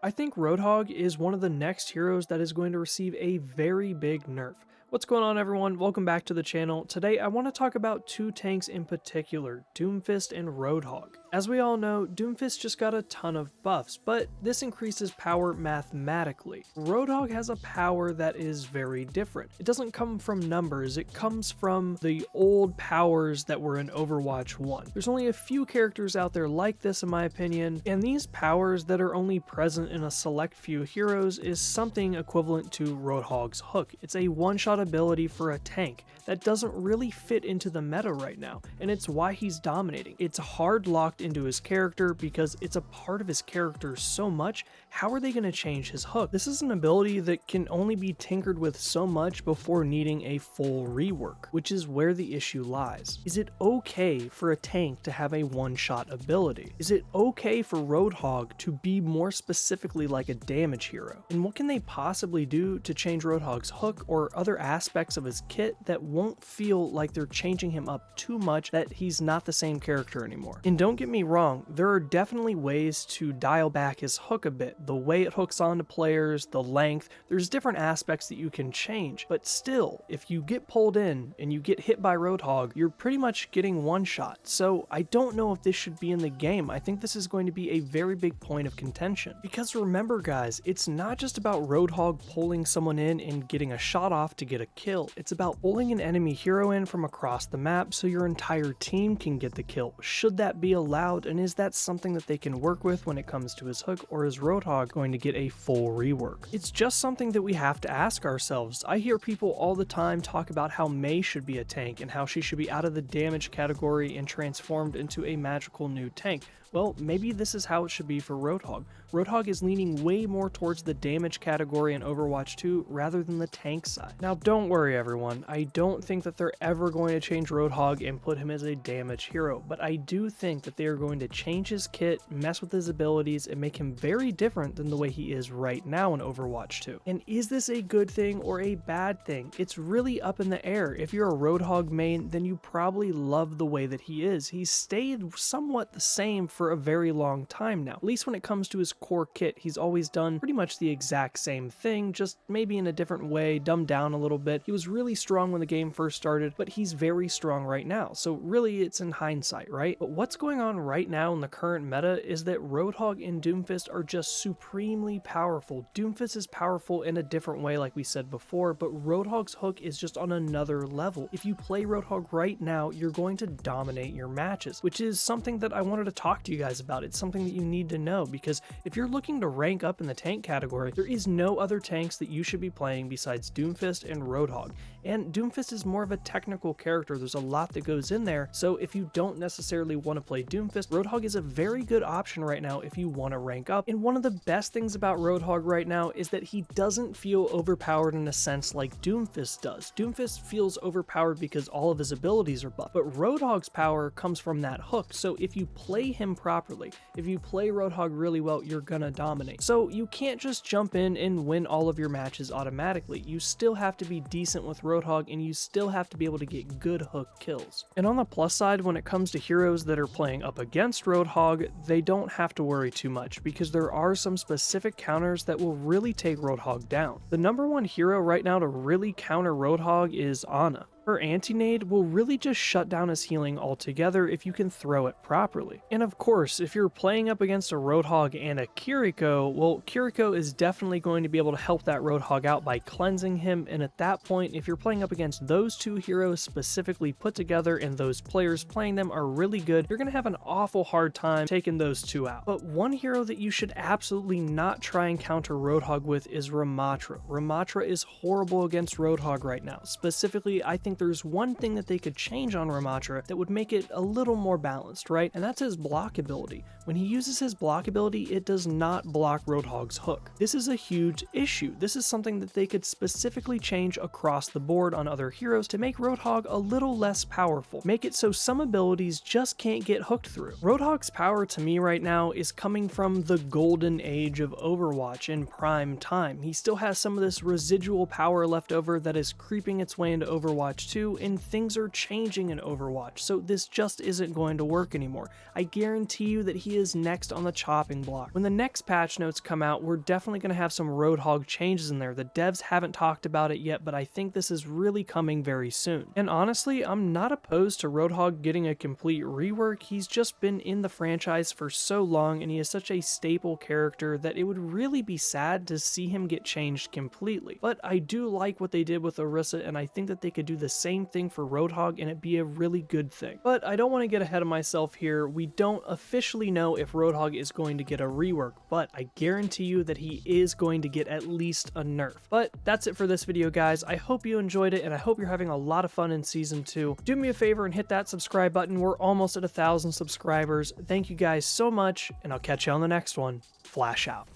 I think Roadhog is one of the next heroes that is going to receive a very big nerf. What's going on, everyone? Welcome back to the channel. Today I want to talk about two tanks in particular, Doomfist and Roadhog. As we all know, Doomfist just got a ton of buffs, but this increases power mathematically. Roadhog has a power that is very different. It doesn't come from numbers, it comes from the old powers that were in Overwatch 1. There's only a few characters out there like this in my opinion, and these powers that are only present in a select few heroes is something equivalent to Roadhog's hook. It's a one-shot ability for a tank that doesn't really fit into the meta right now, and it's why he's dominating. It's hard locked into his character because it's a part of his character so much. How are they going to change his hook? This is an ability that can only be tinkered with so much before needing a full rework, which is where the issue lies. Is it okay for a tank to have a one-shot ability? Is it okay for Roadhog to be more specifically like a damage hero? And what can they possibly do to change Roadhog's hook or other aspects of his kit that won't feel like they're changing him up too much that he's not the same character anymore? And don't get me wrong, there are definitely ways to dial back his hook a bit. The way it hooks onto players, the length, there's different aspects that you can change. But still, if you get pulled in and you get hit by Roadhog, you're pretty much getting one shot. So I don't know if this should be in the game. I think this is going to be a very big point of contention. Because remember guys, it's not just about Roadhog pulling someone in and getting a shot off to get a kill. It's about pulling an enemy hero in from across the map so your entire team can get the kill. Should that be allowed, and is that something that they can work with when it comes to his hook, or is Roadhog going to get a full rework? It's just something that we have to ask ourselves. I hear people all the time talk about how Mei should be a tank and how she should be out of the damage category and transformed into a magical new tank. Well, maybe this is how it should be for Roadhog. Roadhog is leaning way more towards the damage category in Overwatch 2 rather than the tank side. Now don't worry everyone, I don't think that they're ever going to change Roadhog and put him as a damage hero, but I do think that they are going to change his kit, mess with his abilities, and make him very different than the way he is right now in Overwatch 2. And is this a good thing or a bad thing? It's really up in the air. If you're a Roadhog main, then you probably love the way that he is. He's stayed somewhat the same for a very long time now. At least when it comes to his core kit, he's always done pretty much the exact same thing, just maybe in a different way, dumbed down a little bit. He was really strong when the game first started, but he's very strong right now. So really it's in hindsight, right? But what's going on right now in the current meta is that Roadhog and Doomfist are just supremely powerful. Doomfist is powerful in a different way like we said before, but Roadhog's hook is just on another level. If you play Roadhog right now, you're going to dominate your matches, which is something that I wanted to talk to you guys about. It's something that you need to know, because if you're looking to rank up in the tank category, there is no other tanks that you should be playing besides Doomfist and Roadhog. And Doomfist is more of a technical character. There's a lot that goes in there, so if you don't necessarily want to play Doomfist, Roadhog is a very good option right now if you want to rank up. And one of the best things about Roadhog right now is that he doesn't feel overpowered in a sense like Doomfist does. Doomfist feels overpowered because all of his abilities are buffed, but Roadhog's power comes from that hook, so if you play him properly, if you play Roadhog really well, you're gonna dominate. So you can't just jump in and win all of your matches automatically. You still have to be decent with Roadhog, and you still have to be able to get good hook kills. And on the plus side, when it comes to heroes that are playing up against Roadhog, they don't have to worry too much, because there are some specific counters that will really take Roadhog down. The number one hero right now to really counter Roadhog is Ana. Her anti-nade will really just shut down his healing altogether if you can throw it properly. And of course, if you're playing up against a Roadhog and a Kiriko, well, Kiriko is definitely going to be able to help that Roadhog out by cleansing him, and at that point, if you're playing up against those two heroes specifically put together and those players playing them are really good, you're going to have an awful hard time taking those two out. But one hero that you should absolutely not try and counter Roadhog with is Ramattra. Ramattra is horrible against Roadhog right now. Specifically, I think there's one thing that they could change on Ramattra that would make it a little more balanced, right? And that's his block ability. When he uses his block ability, it does not block Roadhog's hook. This is a huge issue. This is something that they could specifically change across the board on other heroes to make Roadhog a little less powerful. Make it so some abilities just can't get hooked through. Roadhog's power to me right now is coming from the golden age of Overwatch in prime time. He still has some of this residual power left over that is creeping its way into Overwatch Overwatch 2, and things are changing in Overwatch, so this just isn't going to work anymore. I guarantee you that he is next on the chopping block. When the next patch notes come out, we're definitely going to have some Roadhog changes in there. The devs haven't talked about it yet, but I think this is really coming very soon. And honestly, I'm not opposed to Roadhog getting a complete rework. He's just been in the franchise for so long, and he is such a staple character that it would really be sad to see him get changed completely. But I do like what they did with Orisa, and I think that they could do the same thing for Roadhog, and it'd be a really good thing. But I don't want to get ahead of myself here. We don't officially know if Roadhog is going to get a rework, but I guarantee you that he is going to get at least a nerf. But that's it for this video, guys. I hope you enjoyed it, and I hope you're having a lot of fun in Season 2. Do me a favor and hit that subscribe button. We're almost at 1,000 subscribers. Thank you guys so much, and I'll catch you on the next one. Flash out.